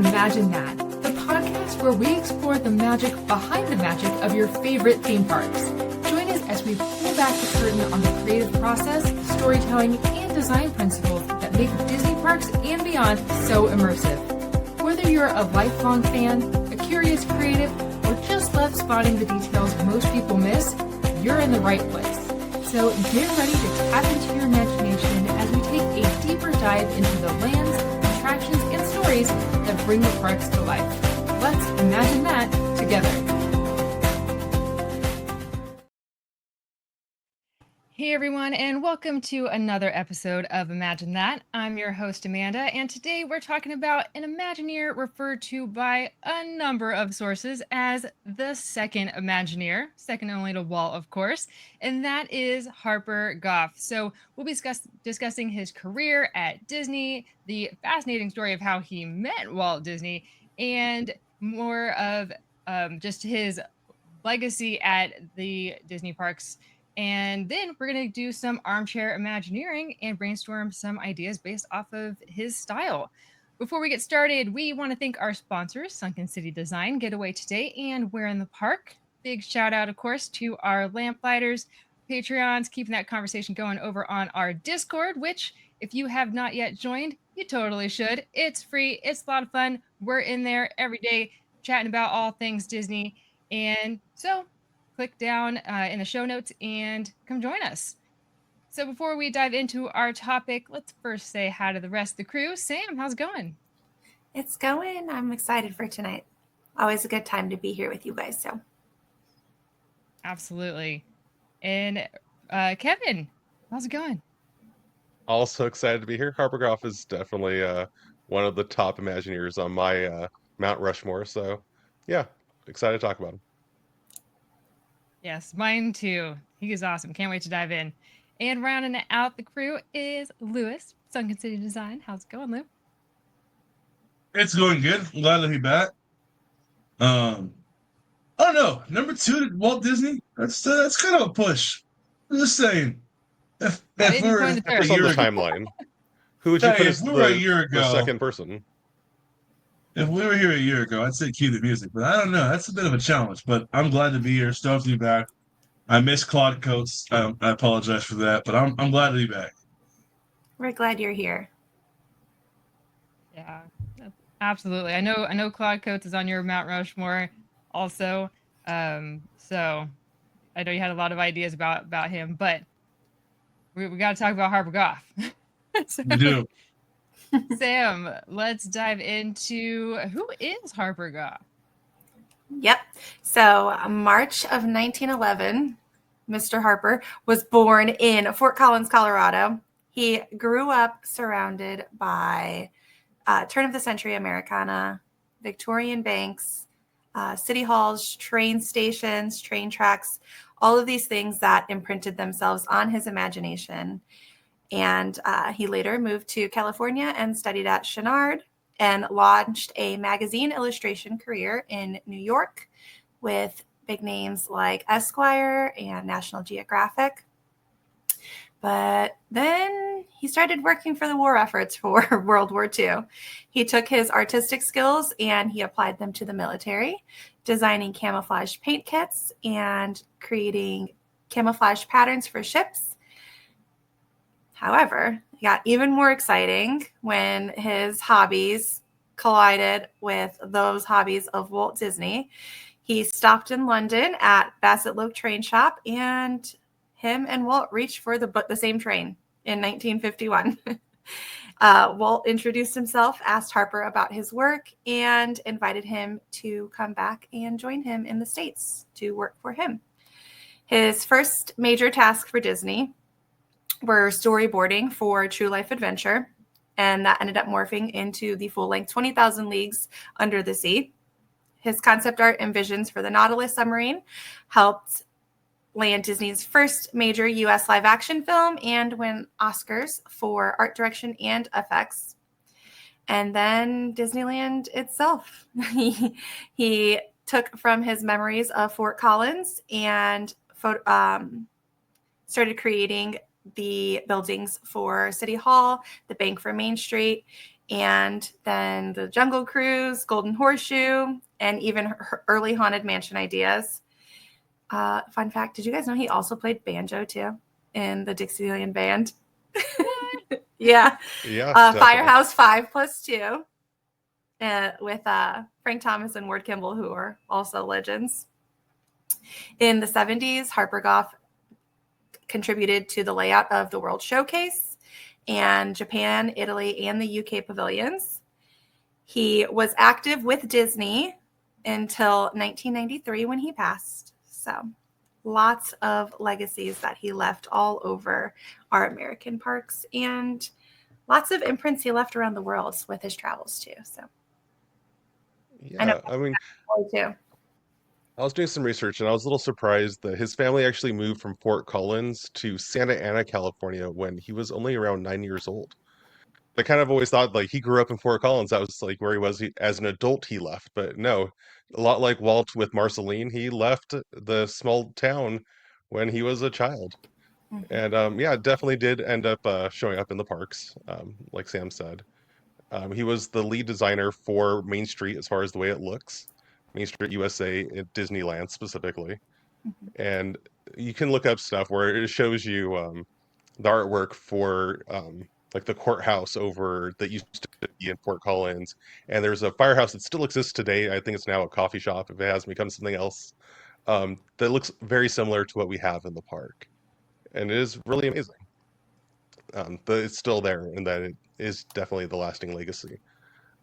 Imagine That, the podcast where we explore the magic behind the magic of your favorite theme parks. Join us as we pull back the curtain on the creative process, storytelling, and design principles that make Disney parks and beyond so immersive. Whether you're a lifelong fan, a curious creative, or just love spotting the details most people miss, you're in the right place. So get ready to tap into your imagination as we take a deeper dive into the lands, attractions, and stories that bring the parks to life. Let's imagine that together. Hey everyone, and welcome to another episode of Imagine That. I'm your host Amanda, and today we're talking about an Imagineer referred to by a number of sources as the second Imagineer, second only to Walt, of course, and that is Harper Goff. So we'll be discussing his career at Disney, the fascinating story of how he met Walt Disney, and more of just his legacy at the Disney parks. And then we're going to do some armchair Imagineering and brainstorm some ideas based off of his style. Before we get started, we want to thank our sponsors, Sunken City Design, Getaway Today, and We're in the Park. Big shout out, of course, to our Lamplighters, Patreons, keeping that conversation going over on our Discord, which, if you have not yet joined, you totally should. It's free. It's a lot of fun. We're in there every day chatting about all things Disney. And so click down in the show notes and come join us. So before we dive into our topic, let's first say hi to the rest of the crew. Sam, how's it going? It's going. I'm excited for tonight. Always a good time to be here with you guys. So, absolutely. And Kevin, how's it going? Also excited to be here. Harper Goff is definitely one of the top Imagineers on my Mount Rushmore. So, yeah, excited to talk about him. Yes, mine too. He is awesome. Can't wait to dive in. And rounding out the crew is Louis, Sunken City Design. How's it going, Lou? It's going good. I'm glad to be back. I don't know. Number 2 to Walt Disney. That's kind of a push. I'm just saying. If we were a What's year on the ago, timeline? Who would you put as if we were a year ago, the second person? If we were here a year ago, I'd say cue the music, but I don't know. That's a bit of a challenge. But I'm glad to be here. Stoked to be back. I miss Claude Coates. I apologize for that, but I'm glad to be back. we're glad you're here. Yeah, absolutely. I know Claude Coates is on your Mount Rushmore also. So I know you had a lot of ideas about him, but we got to talk about Harper Goff. We do. Sam, let's dive into who is Harper Goff. Yep. So, March of 1911, Mr. Harper was born in Fort Collins, Colorado. He grew up surrounded by turn of the century Americana, Victorian banks, city halls, train stations, train tracks, all of these things that imprinted themselves on his imagination. And he later moved to California and studied at Chouinard and launched a magazine illustration career in New York with big names like Esquire and National Geographic. But then he started working for the war efforts for World War II. He took his artistic skills and he applied them to the military, designing camouflage paint kits and creating camouflage patterns for ships. However, it got even more exciting when his hobbies collided with those hobbies of Walt Disney. He stopped in London at Bassettlow Train Shop, and him and Walt reached for the same train in 1951. Walt introduced himself, asked Harper about his work, and invited him to come back and join him in the States to work for him. His first major task for Disney were storyboarding for True Life Adventure, and that ended up morphing into the full-length 20,000 Leagues Under the Sea. His concept art and visions for the Nautilus submarine helped land Disney's first major U.S. live-action film and win Oscars for art direction and effects. And then Disneyland itself. He took from his memories of Fort Collins and started creating the buildings for City Hall, the bank for Main Street, And then the Jungle Cruise, Golden Horseshoe, and even her early Haunted Mansion ideas. Fun fact, did you guys know he also played banjo too in the Dixieland Band? Yeah. Yeah, definitely. Firehouse 5+2 with Frank Thomas and Ward Kimball, who are also legends. In the 70s, Harper Goff contributed to the layout of the World Showcase and Japan, Italy, and the UK pavilions. He was active with Disney until 1993 when he passed. So lots of legacies that he left all over our American parks, and lots of imprints he left around the world with his travels too. So Yeah, I mean, too. I was doing some research and I was a little surprised that his family actually moved from Fort Collins to Santa Ana, California when he was only around 9 years old. I kind of always thought like he grew up in Fort Collins. That was like where he was as an adult he left. But no, a lot like Walt with Marceline, he left the small town when he was a child. And yeah, definitely did end up showing up in the parks, like Sam said. He was the lead designer for Main Street as far as the way it looks, Main Street USA at Disneyland specifically. And you can look up stuff where it shows you the artwork for like the courthouse over that used to be in Fort Collins. And there's a firehouse that still exists today. I think it's now a coffee shop if it hasn't become something else. That looks very similar to what we have in the park. And it is really amazing. But it's still there and that it is definitely the lasting legacy.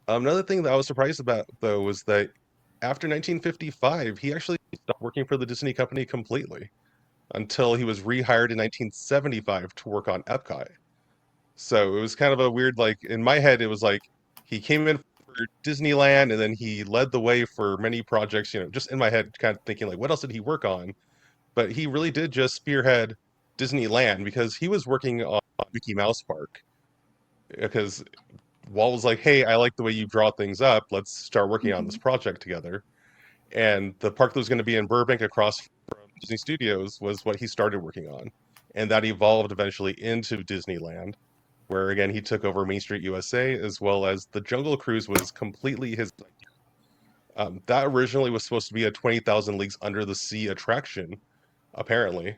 Another thing that I was surprised about, though, was that after 1955, he actually stopped working for the Disney company completely until he was rehired in 1975 to work on Epcot. So it was kind of a weird, like, in my head, it was like he came in for Disneyland and then he led the way for many projects, just in my head, kind of thinking, like, what else did he work on? But he really did just spearhead Disneyland because he was working on Mickey Mouse Park. Because Walt was like, hey, I like the way you draw things up. Let's start working on this project together. And the park that was going to be in Burbank across from Disney Studios was what he started working on. And that evolved eventually into Disneyland, where again he took over Main Street USA, as well as the Jungle Cruise was completely his idea. That originally was supposed to be a 20,000 Leagues Under the Sea attraction, apparently,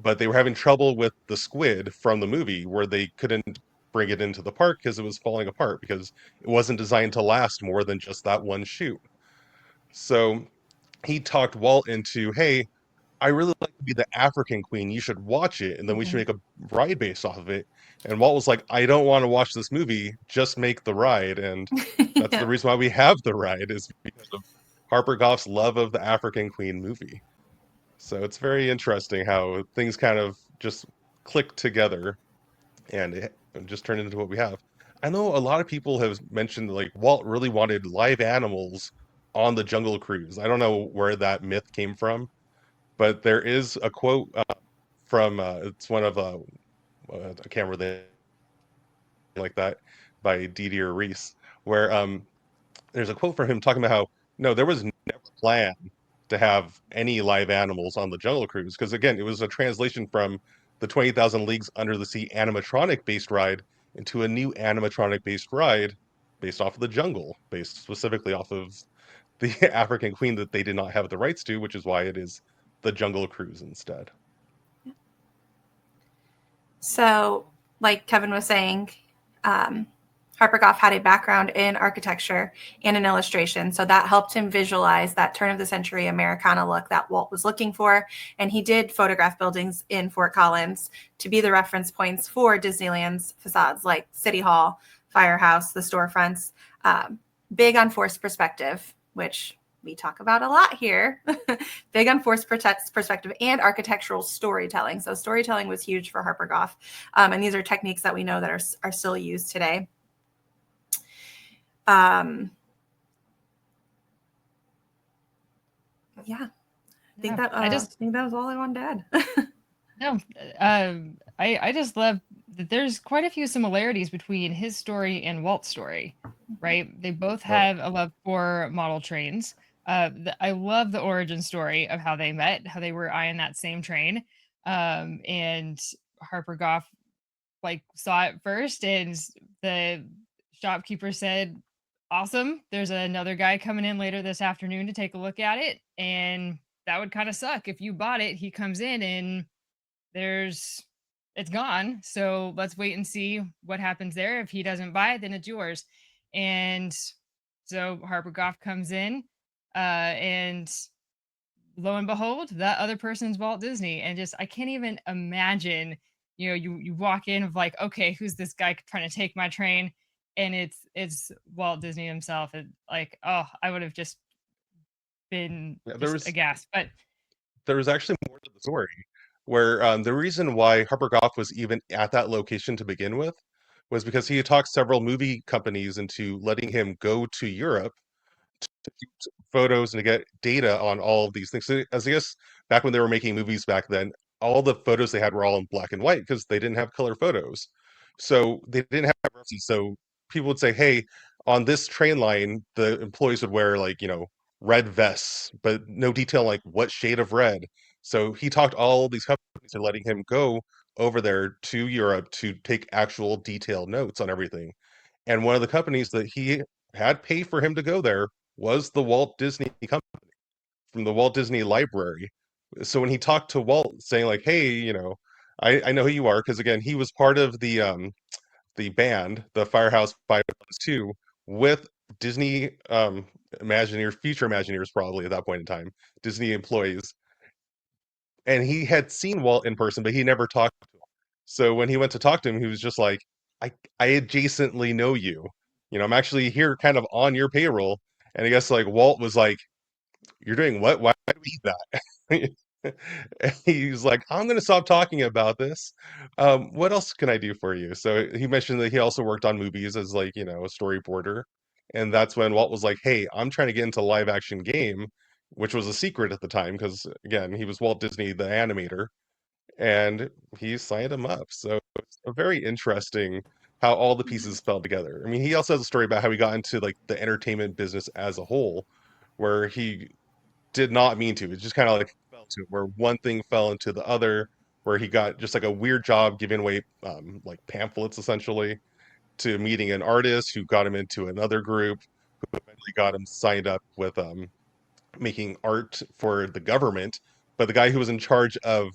but they were having trouble with the squid from the movie, where they couldn't bring it into the park because it was falling apart because it wasn't designed to last more than just that one shoot. So he talked Walt into, hey, I really like to be the African Queen. You should watch it, and then we should make a ride based off of it. And Walt was like, I don't want to watch this movie. Just make the ride. And that's the reason why we have the ride is because of Harper Goff's love of the African Queen movie. So it's very interesting how things kind of just click together and it just turned into what we have. I know a lot of people have mentioned like Walt really wanted live animals on the Jungle Cruise. I don't know where that myth came from, but there is a quote from it's one of I can't remember the like that by Didier Reese, where there's a quote from him talking about how no, there was never a plan to have any live animals on the Jungle Cruise because again, it was a translation from the 20,000 Leagues Under the Sea animatronic based ride into a new animatronic based ride based off of the jungle, based specifically off of the African Queen that they did not have the rights to, which is why it is the Jungle Cruise instead. So, like Kevin was saying, Harper Goff had a background in architecture and in illustration. So that helped him visualize that turn of the century Americana look that Walt was looking for. And he did photograph buildings in Fort Collins to be the reference points for Disneyland's facades like City Hall, Firehouse, the storefronts. Big on forced perspective, which we talk about a lot here. Big on forced perspective and architectural storytelling. So storytelling was huge for Harper Goff. And these are techniques that we know that are still used today. Yeah, I think that was all I wanted to add. No, I just love that there's quite a few similarities between his story and Walt's story, right? They both have a love for model trains. I love the origin story of how they met, how they were eyeing that same train. And Harper Goff like saw it first, and shopkeeper said, awesome, there's another guy coming in later this afternoon to take a look at it, and that would kind of suck if you bought it, he comes in and it's gone. So let's wait and see what happens there. If he doesn't buy it, then it's yours. And so Harper Goff comes in, and lo and behold, that other person's Walt Disney. And just I can't even imagine, you walk in of like, okay, who's this guy trying to take my train? And it's Walt Disney himself. And like, oh, I would have just been Yeah, just aghast. But there was actually more to the story, where the reason why Harper Goff was even at that location to begin with was because he had talked several movie companies into letting him go to Europe to shoot photos and to get data on all of these things. So, as I guess back when they were making movies back then, all the photos they had were all in black and white because they didn't have color photos. So they didn't have references. So people would say, "Hey, on this train line, the employees would wear like red vests, but no detail like what shade of red." So he talked all these companies and letting him go over there to Europe to take actual detailed notes on everything. And one of the companies that he had paid for him to go there was the Walt Disney Company from the Walt Disney Library. So when he talked to Walt saying like, "Hey, I know who you are," because again, he was part of the band, the Firehouse 512, with Disney Imagineers, future Imagineers probably at that point in time, Disney employees. And he had seen Walt in person, but he never talked to him. So when he went to talk to him, he was just like, I adjacently know you. I'm actually here kind of on your payroll. And I guess like Walt was like, "You're doing what? Why do we eat that?" And he's like, "I'm going to stop talking about this. What else can I do for you?" So he mentioned that he also worked on movies as like, a storyboarder. And that's when Walt was like, "Hey, I'm trying to get into live action game," which was a secret at the time because again, he was Walt Disney, the animator, and he signed him up. So it's a very interesting how all the pieces fell together. I mean, he also has a story about how he got into like the entertainment business as a whole, where he did not mean to. It just kind of like fell to it, where one thing fell into the other, where he got just like a weird job giving away like pamphlets essentially to meeting an artist who got him into another group, who eventually got him signed up with making art for the government. But the guy who was in charge of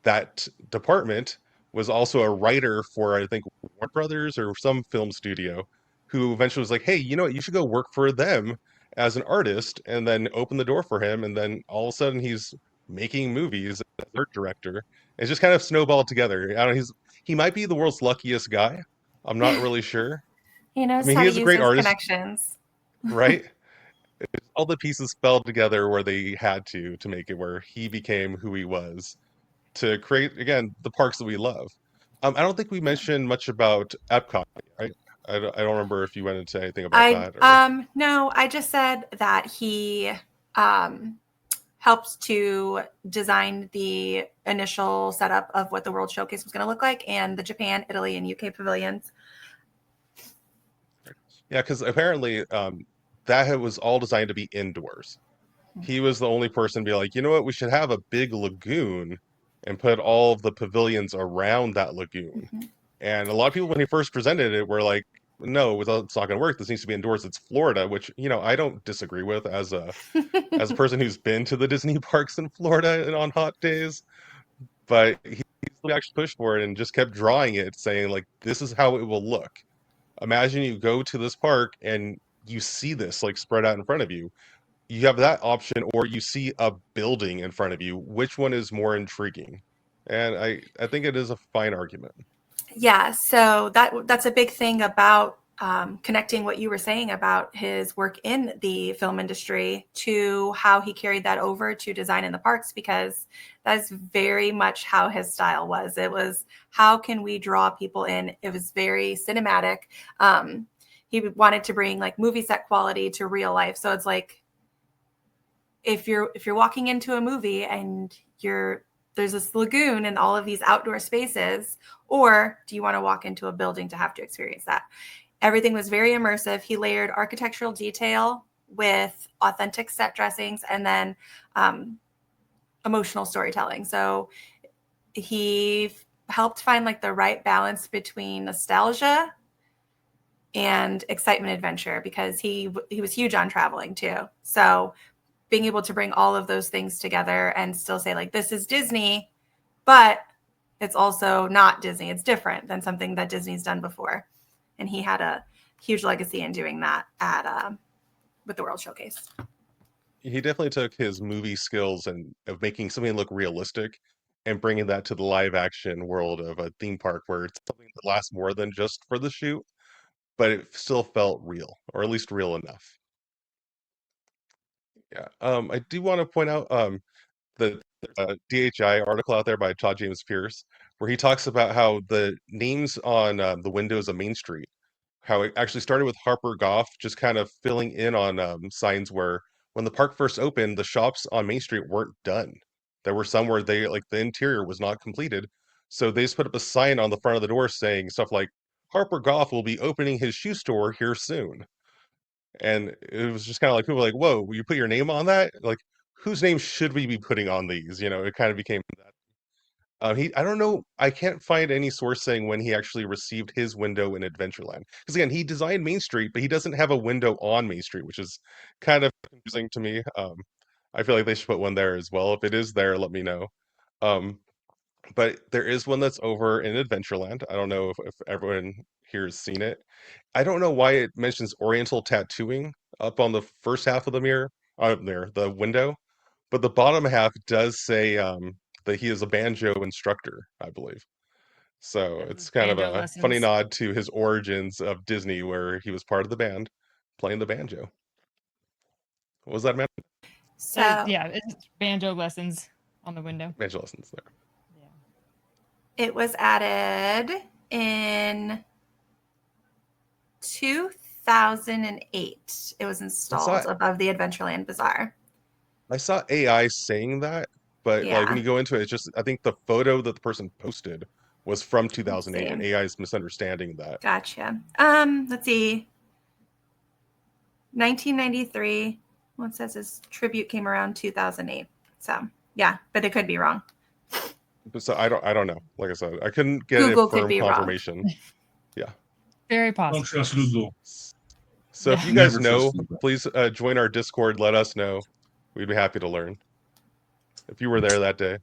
that department was also a writer for, I think, Warner Brothers or some film studio, who eventually was like, "Hey, you know what? You should go work for them as an artist," and then open the door for him. And then all of a sudden, he's making movies as art director. It's just kind of snowballed together. I don't know. He might be the world's luckiest guy. I'm not really sure. He I knows mean, how he to is a use great his artist, connections. right? All the pieces fell together where they had to make it where he became who he was to create again the parks that we love. I don't think we mentioned much about Epcot, right? I don't remember if you went into anything about I that or no, I just said that he um helped to design the initial setup of what the World Showcase was going to look like and the Japan, Italy, and UK pavilions. yeah, because apparently that was all designed to be indoors. He was the only person to be like, you know what, we should have a big lagoon and put all of the pavilions around that lagoon. Mhm. And a lot of people, when he first presented it, were like, "No, it's not going to work. This needs to be indoors. It's Florida," which I don't disagree with as a person who's been to the Disney parks in Florida and on hot days. But he actually pushed for it and just kept drawing it, saying like, "This is how it will look. Imagine you go to this park and you see this like spread out in front of you. You have that option, or you see a building in front of you. Which one is more intriguing?" And I think it is a fine argument. Yeah, so that's a big thing about connecting what you were saying about his work in the film industry to how he carried that over to design in the parks, because that's very much how his style was. It was, how can we draw people in? It was very cinematic. He wanted to bring like movie set quality to real life. So it's like, if you're walking into a movie and there's this lagoon and all of these outdoor spaces, or do you want to walk into a building to have to experience that? Everything was very immersive. He layered architectural detail with authentic set dressings and then emotional storytelling. So he helped find like the right balance between nostalgia and excitement adventure, because he was huge on traveling too. So being able to bring all of those things together and still say, like, this is Disney, but it's also not Disney. It's different than something that Disney's done before. And he had a huge legacy in doing that at with the World Showcase. He definitely took his movie skills and of making something look realistic and bringing that to the live action world of a theme park where it's something that lasts more than just for the shoot, but it still felt real, or at least real enough. Yeah. I do want to point out the DHI article out there by Todd James Pierce, where he talks about how the names on the windows of Main Street, how it actually started with Harper Goff just kind of filling in on signs where when the park first opened, the shops on Main Street weren't done. There were some where they like the interior was not completed. So they just put up a sign on the front of the door saying stuff like Harper Goff will be opening his shoe store here soon. And it was just kind of like people were like, whoa, will you put your name on that? Like, whose name should we be putting on these? It kind of became that. I don't know. I can't find any source saying when he actually received his window in Adventureland. Because again, he designed Main Street, but he doesn't have a window on Main Street, which is kind of confusing to me. I feel like they should put one there as well. If it is there, let me know. Um, but there is one that's over in Adventureland. I don't know if everyone here has seen it. I don't know why it mentions Oriental tattooing up on the first half of the mirror, there, the window, but the bottom half does say that he is a banjo instructor, I believe. So it's kind of Banjo a funny lessons. nod to his origins of Disney, where he was part of the band playing the banjo. What was that, man? So Yeah, it's banjo lessons on the window. Banjo lessons there. Yeah. it was added in 2008. It was installed above the Adventureland Bazaar. I saw AI saying that, but like when Yeah. you go into it, it's just I think the photo that the person posted was from Let's 2008, and see. AI is misunderstanding that. Gotcha. Let's see. 1993. Well, it says his tribute came around 2008. So yeah, but it could be wrong. So I don't know. Like I said, I couldn't get a Google could firm be wrong. confirmation. Yeah. Very Don't possible. trust Google. So if Yeah. you guys Never know, trust Google. please join our Discord. Let us know. We'd be happy to learn. If you were there that day.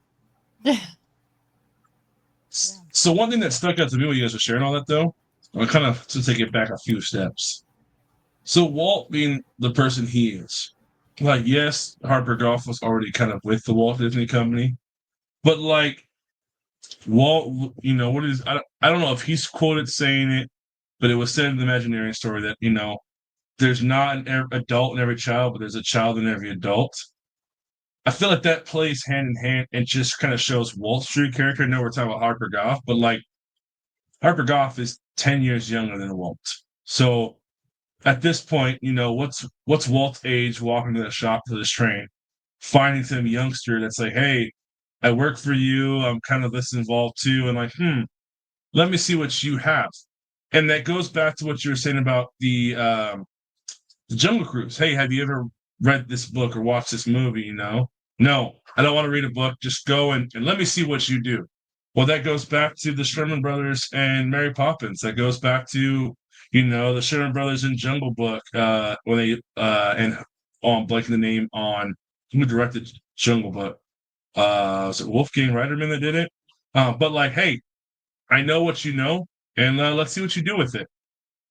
So one thing that stuck out to me when you guys were sharing all that, though, I kind of to take it back a few steps. So Walt being the person he is, like, yes, Harper Goff was already kind of with the Walt Disney Company, but like Walt, what is I don't know if he's quoted saying it, but it was said in the Imagineering story that there's not an adult in every child, but there's a child in every adult. I feel like that plays hand in hand and just kind of shows Walt's true character. I know we're talking about Harper Goff, but like Harper Goff is 10 years younger than Walt. So at this point, what's Walt's age walking to the shop to this train, finding some youngster that's like, hey, I work for you. I'm kind of this involved too. And like, let me see what you have. And that goes back to what you were saying about the Jungle Cruise. Hey, have you ever read this book or watched this movie? No, I don't want to read a book. Just go and let me see what you do. Well, that goes back to the Sherman Brothers and Mary Poppins. That goes back to the Sherman Brothers in Jungle Book when they and on blanking the name on who directed Jungle Book. Was it Wolfgang Reiterman that did it? But like, hey, I know what you know, and let's see what you do with it.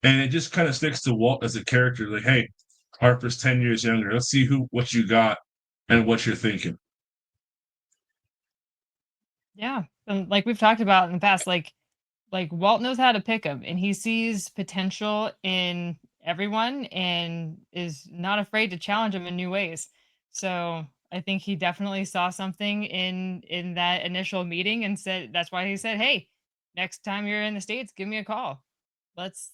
And it just kind of sticks to Walt as a character. Like, hey, Harper's 10 years younger. Let's see what you got and what you're thinking. Yeah. And like we've talked about in the past, like Walt knows how to pick them, and he sees potential in everyone and is not afraid to challenge them in new ways. So I think he definitely saw something in that initial meeting and said that's why he said, hey, next time you're in the States, give me a call. Let's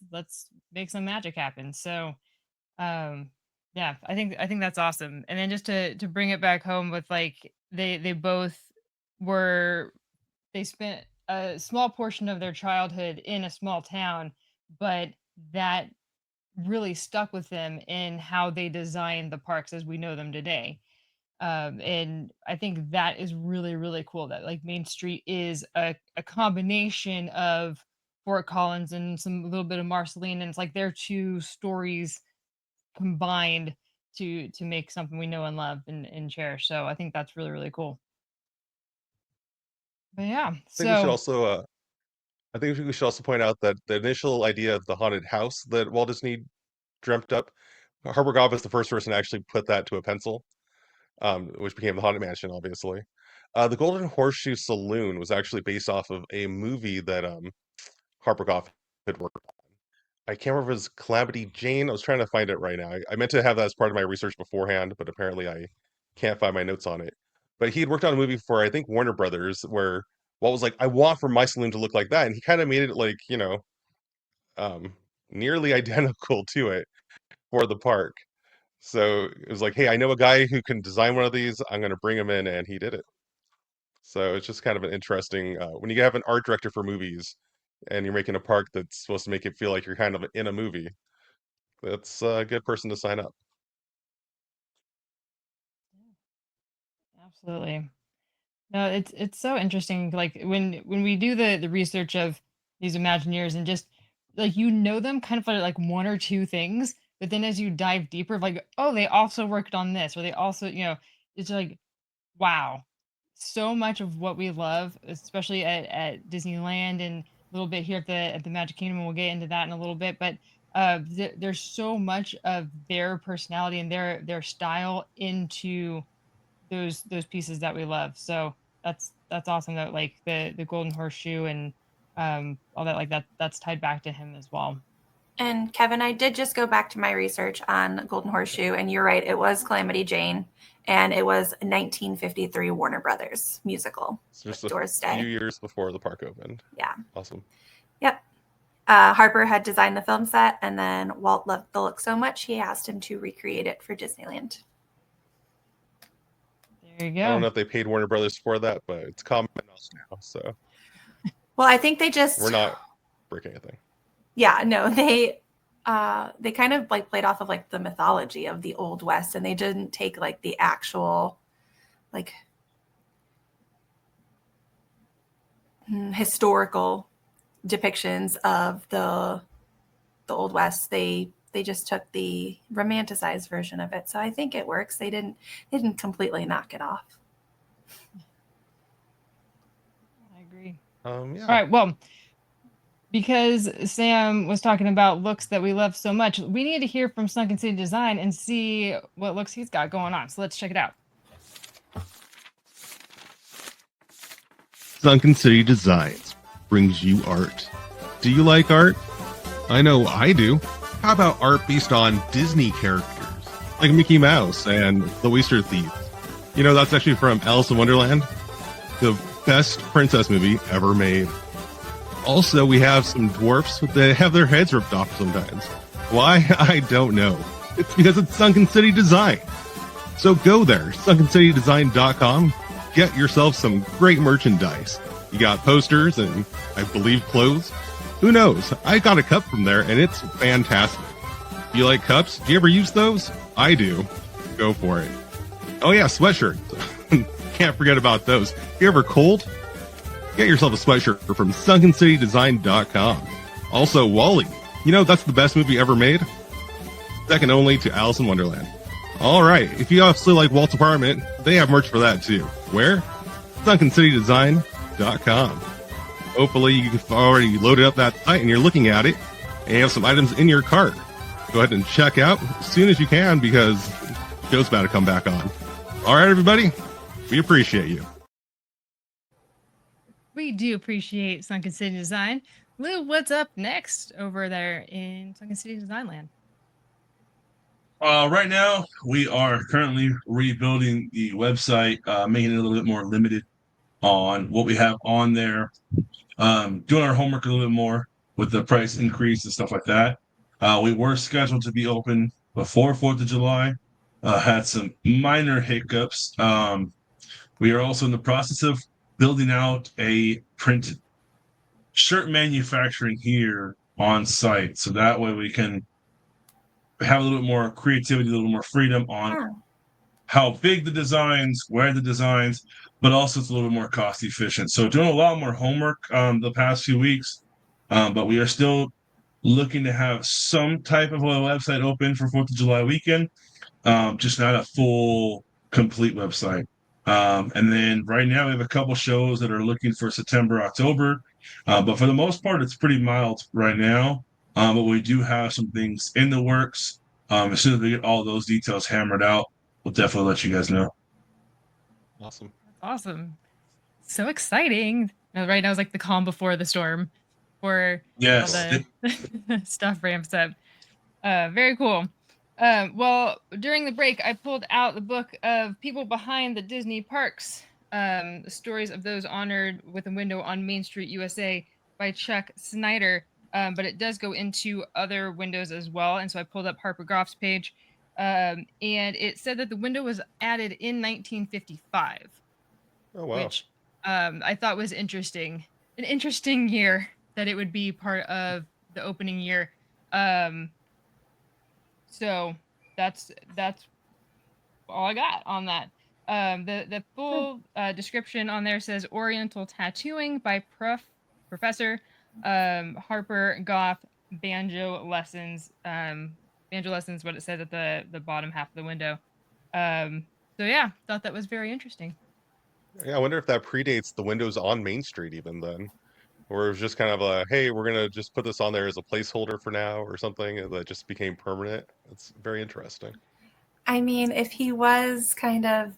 make some magic happen. So yeah, I think that's awesome. And then just to bring it back home with like they both were they spent a small portion of their childhood in a small town, but that really stuck with them in how they designed the parks as we know them today. And I think that is really, really cool that like Main Street is a combination of Fort Collins and a little bit of Marceline, and it's like their two stories combined to make something we know and love and cherish. So I think that's really, really cool. But yeah, I think we should so also I think we should also point out that the initial idea of the haunted house that Walt Disney dreamt up, Harper Goff is the first person to actually put that to a pencil, which became the Haunted Mansion, obviously. The Golden Horseshoe Saloon was actually based off of a movie that Harper Goff had worked on. I can't remember if it was Calamity Jane. I was trying to find it right now. I meant to have that as part of my research beforehand, but apparently I can't find my notes on it. But he had worked on a movie for, I think, Warner Brothers, where Walt was like, I want for my saloon to look like that. And he kind of made it like, um, nearly identical to it for the park. So it was like, hey, I know a guy who can design one of these. I'm going to bring him in, and he did it. So it's just kind of an interesting when you have an art director for movies, and you're making a park that's supposed to make it feel like you're kind of in a movie. That's a good person to sign up. absolutely. No, it's so interesting. Like when we do the research of these Imagineers and just like them kind of for like one or two things, but then as you dive deeper, like oh, they also worked on this, or they also it's like wow, so much of what we love, especially at Disneyland and a little bit here at the Magic Kingdom, and we'll get into that in a little bit, but there's so much of their personality and their style into those pieces that we love. So that's awesome that like the Golden Horseshoe and all that like that's tied back to him as well. And Kevin, I did just go back to my research on Golden Horseshoe, and you're right, it was Calamity Jane, and it was a 1953 Warner Brothers musical. It's just a few years before the park opened. Yeah. Awesome. Yep. Harper had designed the film set, and then Walt loved the look so much, he asked him to recreate it for Disneyland. There you go. I don't know if they paid Warner Brothers for that, but it's common now. So. Well, I think we're not breaking anything. Yeah, no, they kind of like played off of like the mythology of the Old West, and they didn't take like the actual like historical depictions of the Old West. They just took the romanticized version of it. So I think it works. They didn't completely knock it off. I agree. Yeah. All right, well, because Sam was talking about looks that we love so much, we need to hear from Sunken City Design and see what looks he's got going on. So let's check it out. Sunken City Designs brings you art. Do you like art? I know I do. How about art based on Disney characters, like Mickey Mouse and the Oyster Thieves? You know, that's actually from Alice in Wonderland, the best princess movie ever made. Also, we have some dwarfs that have their heads ripped off sometimes. Why? I don't know. It's because it's Sunken City Design. So go there, sunkencitydesign.com. Get yourself some great merchandise. You got posters and, I believe, clothes. Who knows? I got a cup from there, and it's fantastic. Do you like cups? Do you ever use those? I do. Go for it. Oh yeah, sweatshirts. Can't forget about those. You ever cold? Get yourself a sweatshirt from sunkencitydesign.com. Also, Wall-E. You know, that's the best movie ever made. Second only to Alice in Wonderland. All right, if you also like Walt's apartment, they have merch for that too. Where? sunkencitydesign.com. Hopefully you've already loaded up that site and you're looking at it, and you have some items in your cart. Go ahead and check out as soon as you can, because the show's about to come back on. All right, everybody, we appreciate you. We do appreciate Sunken City Design. Lou, what's up next over there in Sunken City Design Land? Right now, we are currently rebuilding the website, making it a little bit more limited on what we have on there. Doing our homework a little bit more with the price increase and stuff like that. We were scheduled to be open before 4th of July. Had some minor hiccups. We are also in the process of building out a printed shirt manufacturing here on site. So that way we can have a little bit more creativity, a little more freedom on how big the designs, where the designs, but also it's a little bit more cost efficient. So doing a lot more homework the past few weeks, But we are still looking to have some type of a website open for 4th of July weekend, just not a full, complete website. And then right now we have a couple shows that are looking for September, October. But for the most part, it's pretty mild right now. But we do have some things in the works. As soon as we get all those details hammered out, we'll definitely let you guys know. Awesome. Awesome. So exciting. Right now is like the calm before the storm, before Yes. all the stuff ramps up. Very cool. Well, during the break, I pulled out the book of People Behind the Disney Parks, the stories of those honored with a window on Main Street, USA by Chuck Snyder. But it does go into other windows as well. And so I pulled up Harper Goff's page, and it said that the window was added in 1955. Oh, wow. Which I thought was interesting. An interesting year that it would be part of the opening year. So that's all I got on that. The full description on there says Oriental tattooing by Professor Harper Goff, banjo lessons. Banjo lessons, what it says at the bottom half of the window. So yeah, thought that was very interesting. Yeah, I wonder if that predates the windows on Main Street even then. Or it was just kind of a, hey, we're going to just put this on there as a placeholder for now or something, and that just became permanent. It's very interesting. I mean, if he was kind of,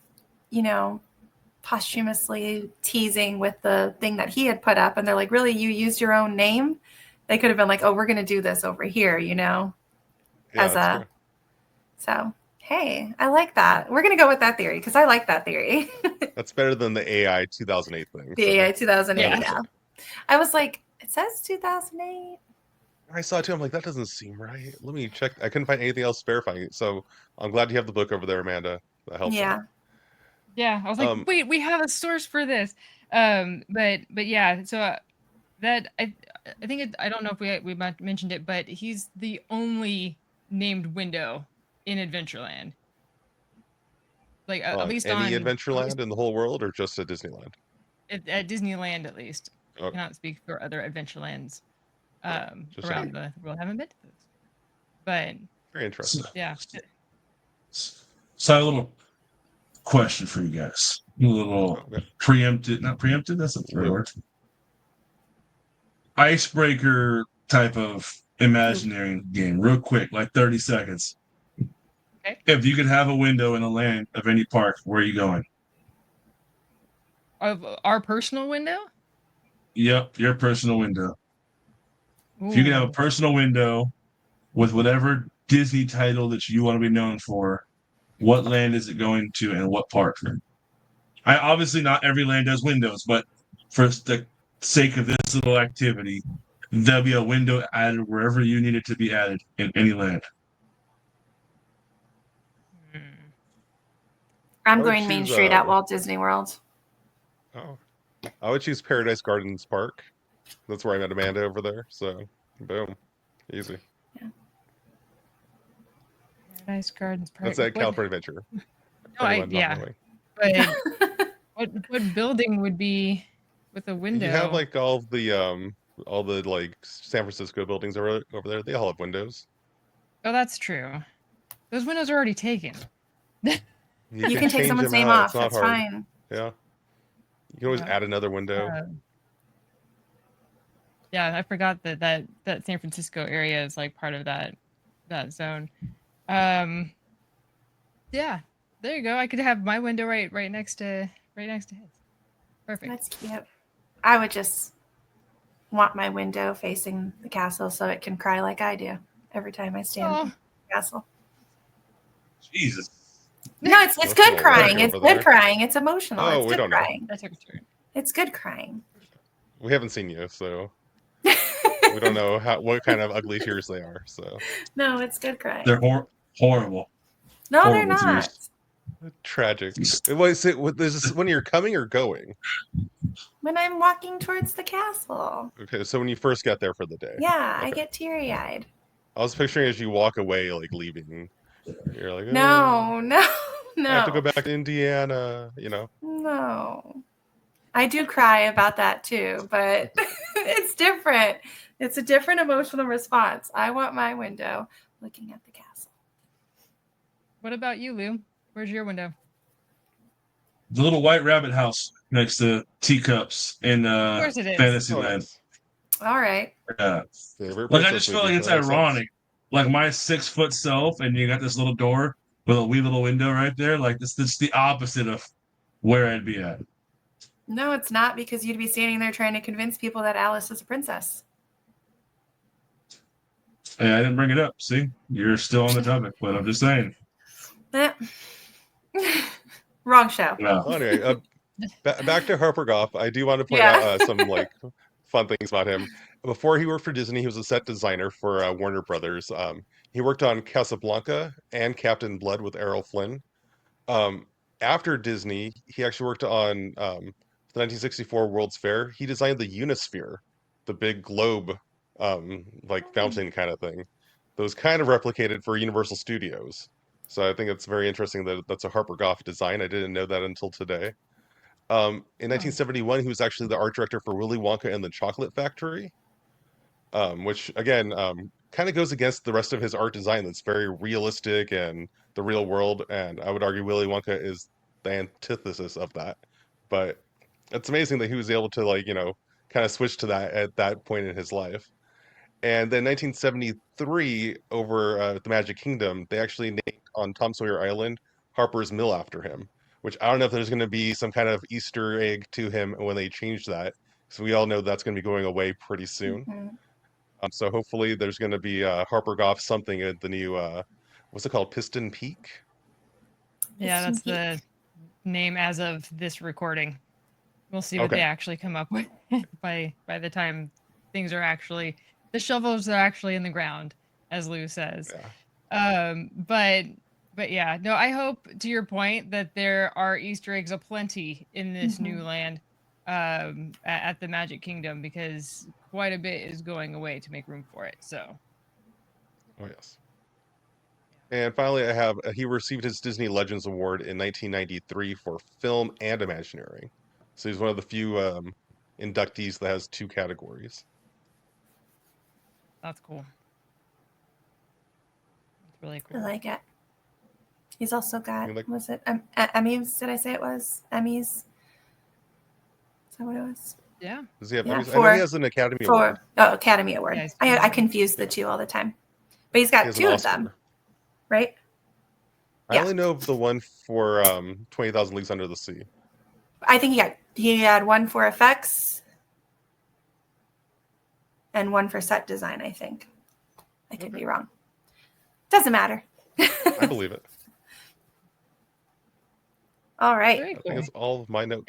posthumously teasing with the thing that he had put up, and they're like, really, you used your own name? They could have been like, oh, we're going to do this over here, Yeah, as that's a, true. so, hey, I like that. We're going to go with that theory because I like that theory. That's better than the AI 2008 thing. The AI 2008, Yeah. yeah. I was like, it says 2008. I saw it too. I'm like, that doesn't seem right. Let me check. I couldn't find anything else verifying it. So I'm glad you have the book over there, Amanda. That helps. Yeah. out. Yeah, I was like, wait, we have a source for this. But yeah, so that I think I don't know if we mentioned it, but he's the only named window in Adventureland. Like at least any on Adventureland in the whole world, or just at Disneyland? at Disneyland, at least. I Okay. cannot speak for other Adventurelands Just around the world. I haven't been to those, but very interesting. yeah. So I have a little question for you guys. A little preempted, not preempted, that's not the right word. Icebreaker type of imaginary game, real quick, like 30 seconds. Okay. If you could have a window in a land of any park, where are you going? Of our personal window? Yep, your personal window. If you could have a Ooh. personal window with whatever Disney title that you want to be known for, what land is it going to and what park? I obviously not every land does windows, but for the sake of this little activity, there'll be a window added wherever you need it to be added in any land. I'm I would going Main choose, Street at Walt Disney World. Oh, I would choose Paradise Gardens Park. That's where I met Amanda over there. So, boom, easy. Paradise Gardens Park. That's at California Adventure. No, Anyone not knowing. But what building would be with a window? You have like all the like San Francisco buildings over there. They all have windows. Oh, that's true. Those windows are already taken. You can take change someone's them name out. off. It's not That's hard. fine. Yeah. You can always add another window. Yeah, I forgot that San Francisco area is like part of that zone. Yeah, there you go. I could have my window right next to his. Perfect. That's cute. I would just want my window facing the castle so it can cry like I do every time I stand in the castle. Jesus. No, it's Emotional good wreck crying. It's over good there. crying. It's emotional. Oh, It's we good don't know. crying. That took a turn. It's good crying. We haven't seen you, so we don't know what kind of ugly tears they are. So No, it's good crying. They're horrible. No, they're horrible not. tears. tragic. Was it? Is this when you're coming or going? When I'm walking towards the castle. Okay, so when you first got there for the day. Yeah, I Okay. get teary-eyed. I was picturing as you walk away, like leaving. You're like, No. I have to go back to Indiana. No. I do cry about that too, but it's different. It's a different emotional response. I want my window looking at the castle. What about you, Lou? Where's your window? The little white rabbit house next to teacups in Of course it is. Fantasyland. nice. All right. Yeah. Favorite Like I princess just feel movie, like it's so that makes sense. ironic. Like my 6-foot self, and you got this little door with a wee little window right there. Like this the opposite of where I'd be at. No, it's not, because you'd be standing there trying to convince people that Alice is a princess. Hey, I didn't bring it up. See, you're still on the topic, but I'm just saying. Eh. Wrong show. No. Well, anyway, back to Harper Goff. I do want to point Yeah. out some like fun things about him. Before he worked for Disney, he was a set designer for Warner Brothers. He worked on Casablanca and Captain Blood with Errol Flynn. After Disney, he actually worked on the 1964 World's Fair. He designed the Unisphere, the big globe, like fountain kind of thing. That was kind of replicated for Universal Studios. So I think it's very interesting that that's a Harper Goff design. I didn't know that until today. In 1971, he was actually the art director for Willy Wonka and the Chocolate Factory, which again kind of goes against the rest of his art design that's very realistic and the real world. And I would argue Willy Wonka is the antithesis of that. But it's amazing that he was able to kind of switch to that at that point in his life. And then 1973, over the Magic Kingdom, they actually named on Tom Sawyer Island Harper's Mill after him, which I don't know if there's going to be some kind of Easter egg to him when they change that, because we all know that's going to be going away pretty soon. Mhm. So hopefully there's going to be Harper Goff something at the new, what's it called, Piston Peak? Yeah, that's Piston the name as of this recording. We'll see what Okay. they actually come up with by the time things are actually, the shovels are actually in the ground, as Lou says. Yeah. But yeah, no, I hope, to your point, that there are Easter eggs aplenty in this new land at the Magic Kingdom, because quite a bit is going away to make room for it. So, Oh, yes. And finally, I have he received his Disney Legends Award in 1993 for film and Imagineering. So he's one of the few inductees that has two categories. that's cool. That's really I cool. like it. He's also got, You like- was it Emmys? Did I say it was Emmys? Is that what it was? Yeah. Does he have? Yeah, I know for- he has an Academy Award. Academy Award. Yeah, he's I confuse the two all the time. But he's He got has an two of Oscar. them, right? I Yeah. only know of the one for 20,000 Leagues Under the Sea. I think he had one for effects and one for set design, I think. I could be wrong. Doesn't matter. I believe it. All right. Very I cool. think it's all of my notes.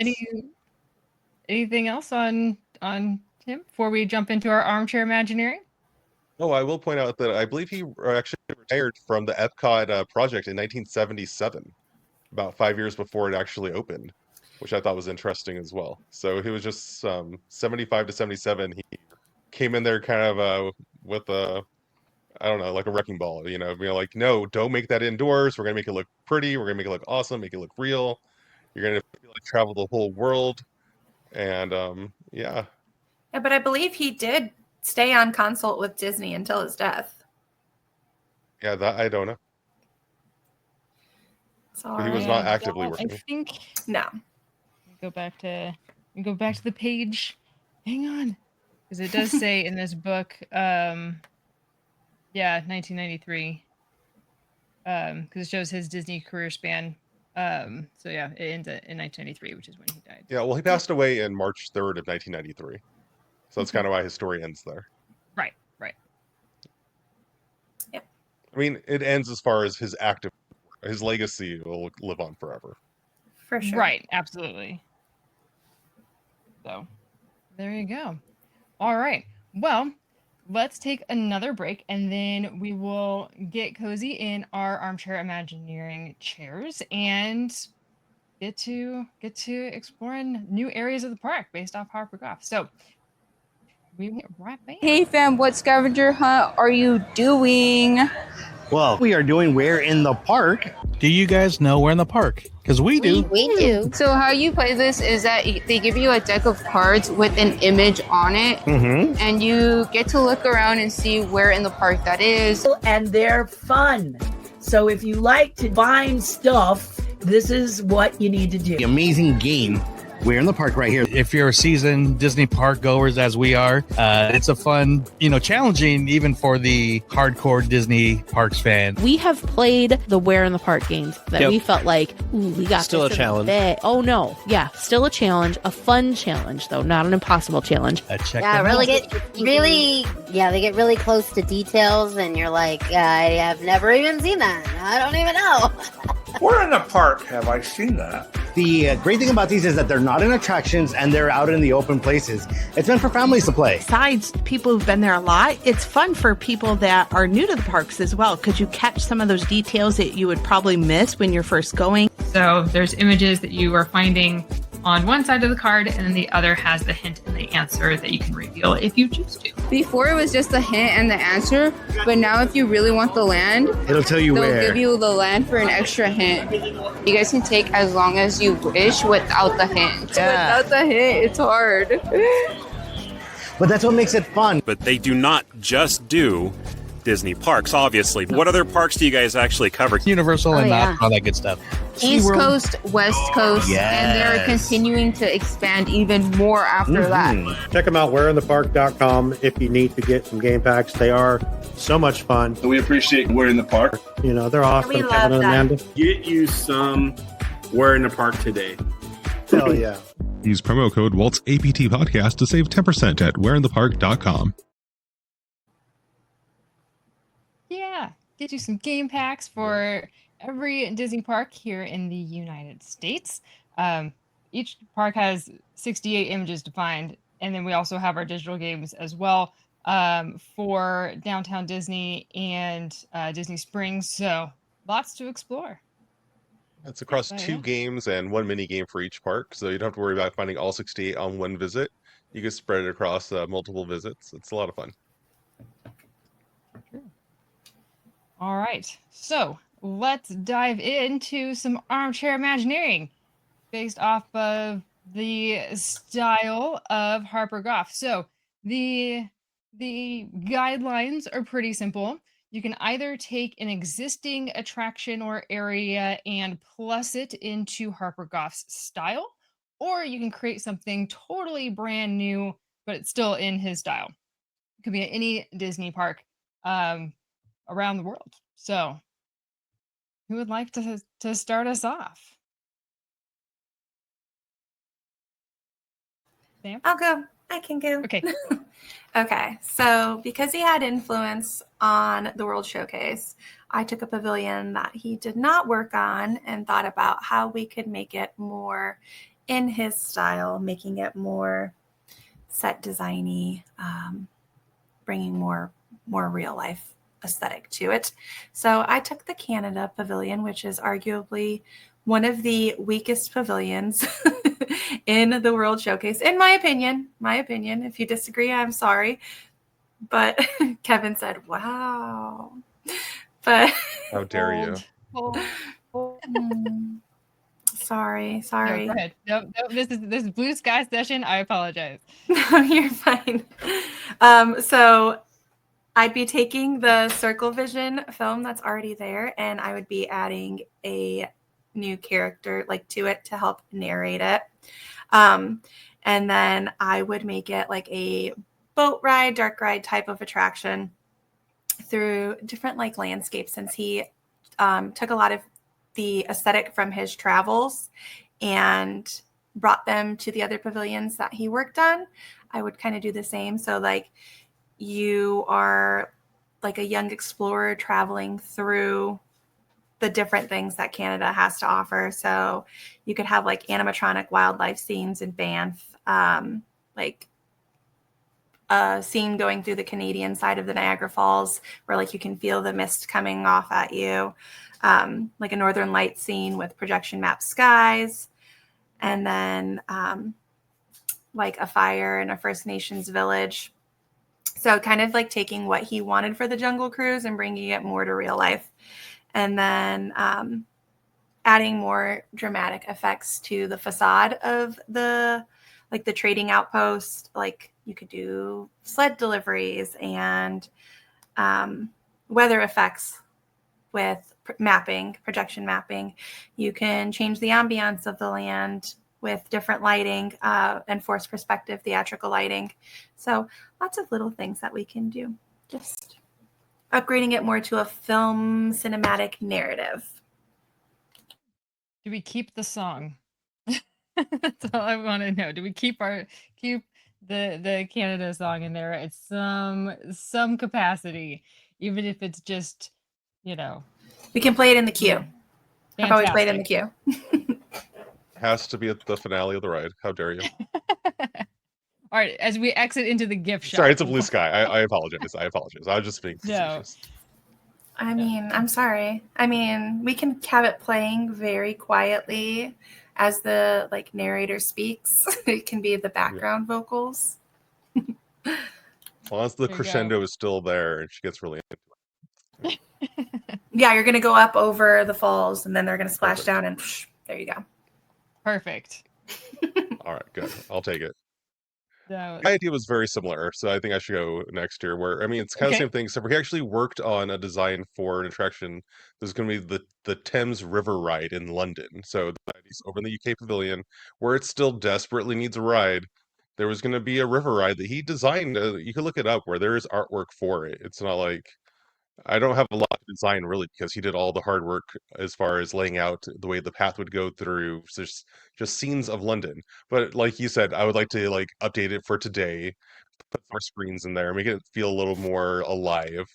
Anything else on him before we jump into our armchair Imagineering? Oh, I will point out that I believe he actually retired from the Epcot project in 1977, about 5 years before it actually opened, which I thought was interesting as well. So he was just 75 to 77. He came in there kind of with a, I don't know, like a wrecking ball, being like, no, don't make that indoors. We're going to make it look pretty. We're going to make it look awesome, make it look real. You're going to feel like travel the whole world. And yeah. Yeah, but I believe he did stay on consult with Disney until his death. Yeah, that I don't know. So But he was not actively working. I think No. go back to the page. Hang on, because it does say in this book, 1993, because it shows his Disney career span. So yeah, it ends in 1993, which is when he died. Yeah, well, he passed away in March 3rd of 1993. So that's kind of why his story ends there. Right. I mean, it ends as far as his legacy will live on forever. For sure. Right, absolutely. So, there you go. All right. Well, let's take another break, and then we will get cozy in our armchair Imagineering chairs and get to exploring new areas of the park based off Harper Goff. So, we will be right back. Hey fam, what scavenger hunt are you doing? Well, we are doing Where in the Park. Do you guys know Where in the Park? Because we do. We do. So how you play this is that they give you a deck of cards with an image on it, and you get to look around and see where in the park that is. And they're fun. So if you like to find stuff, this is what you need to do. The amazing game, Where in the Park, right here. If you're a seasoned Disney park goers as we are, it's a fun, challenging even for the hardcore Disney parks fan. We have played the Where in the Park games that we felt like, we got Still this a challenge. Oh no, yeah, still a challenge, a fun challenge though, not an impossible challenge. Check Yeah, them really out. they get really close to details, and you're like, I have never even seen that. I don't even know. Where in the park have I seen that? The great thing about these is that they're not in attractions and they're out in the open places. It's meant for families to play. Besides people who've been there a lot, it's fun for people that are new to the parks as well, because you catch some of those details that you would probably miss when you're first going. So there's images that you are finding on one side of the card, and then the other has the hint and the answer that you can reveal if you choose to. Before it was just the hint and the answer, but now if you really want the land, It'll tell you they'll where. give you the land for an extra hint. You guys can take as long as you wish without the hint. Yeah. Without the hint, it's hard. But that's what makes it fun. But they do not just do Disney parks, obviously. What other parks do you guys actually cover? Universal and all that good stuff. East Coast, West Coast, and they're Yes. continuing to expand even more after that. Check them out, whereinthepark.com, if you need to get some game packs. They are so much fun. We appreciate Where in the Park. They're awesome. We love Kevin and that. Amanda. Get you some Where in the Park today. Hell yeah. Use promo code Walt's APT Podcast to save 10% at whereinthepark.com. Yeah, get you some game packs for every Disney park here in the United States. Each park has 68 images to find, and then we also have our digital games as well for Downtown Disney and Disney Springs. So lots to explore. It's across two games and one mini game for each park, so you don't have to worry about finding all 68 on one visit. You can spread it across multiple visits. It's a lot of fun. All right, so let's dive into some armchair Imagineering based off of the style of Harper Goff. So the guidelines are pretty simple. You can either take an existing attraction or area and plus it into Harper Goff's style, or you can create something totally brand new, but it's still in his style. It could be at any Disney park around the world. So who would like to start us off? Sam? I'll go. I can go. Okay. Okay. So because he had influence on the World Showcase, I took a pavilion that he did not work on and thought about how we could make it more in his style, making it more set designy, bringing more real life aesthetic to it. So I took the Canada Pavilion, which is arguably one of the weakest pavilions in the World Showcase, in my opinion. If you disagree, I'm sorry. But Kevin said, wow. But how dare you? Sorry. No, go ahead. No, this is blue sky session. I apologize. No, you're fine. So I'd be taking the Circle Vision film that's already there, and I would be adding a new character to it to help narrate it. And then I would make it like a boat ride, dark ride type of attraction through different landscapes, since he took a lot of the aesthetic from his travels and brought them to the other pavilions that he worked on. I would kind of do the same. So you are like a young explorer traveling through the different things that Canada has to offer. So you could have animatronic wildlife scenes in Banff, a scene going through the Canadian side of the Niagara Falls where you can feel the mist coming off at you, like a Northern Lights scene with projection map skies, and then a fire in a First Nations village So kind of like taking what he wanted for the Jungle Cruise and bringing it more to real life. And then adding more dramatic effects to the facade of the trading outpost. Like you could do sled deliveries and weather effects with projection mapping. You can change the ambiance of the land with different lighting and forced perspective theatrical lighting. So lots of little things that we can do. Just upgrading it more to a film cinematic narrative. Do we keep the song? That's all I want to know. Do we keep the Canada song in there at some capacity, even if it's just, We can play it in the queue. How about we play it in the queue? Has to be at the finale of the ride. How dare you? All right, as we exit into the gift shop. Sorry, it's a blue sky. I apologize. I was just being facetious. I mean, I'm sorry. I mean, we can have it playing very quietly as the narrator speaks. It can be the background vocals. As long as the crescendo is still there and she gets really into it. Yeah, you're going to go up over the falls and then they're going to splash down and there you go. Perfect. All right, good. I'll take it. My idea was very similar, so I think I should go next year. Where it's kind of the same thing. So we actually worked on a design for an attraction. There's going to be the Thames River ride in London. So it's over in the UK Pavilion, where it still desperately needs a ride. There was going to be a river ride that he designed. You can look it up, where there is artwork for it. It's not like I don't have a lot of design really, because he did all the hard work as far as laying out the way the path would go through just scenes of London. But like you said, I would like to update it for today, put more screens in there, make it feel a little more alive.